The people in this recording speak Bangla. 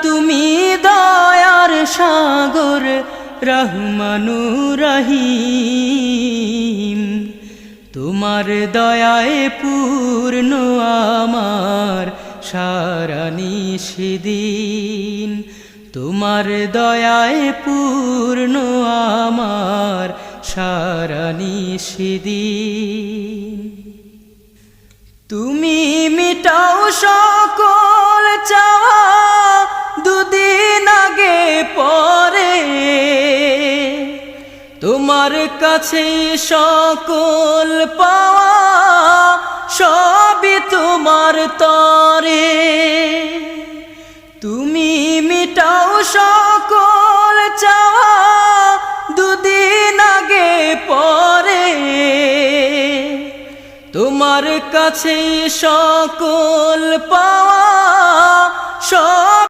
তুমি দয়ার সাগর রহমানুর রহিম। তোমার দয়ায় পূর্ণ আমার সারা নিশিদিন। তোমার দয়ায় পূর্ণ আমার সারা নিশিদিন। তুমি মিটাও সকল চাওয়া দুদিন আগে পরে। তোমার কাছে সকল পাওয়া সবই তোমার তরে। তুমি মিটাও সকল চাওয়া দুদিন আগে পরে। তোমার কাছে সকল পাওয়া সব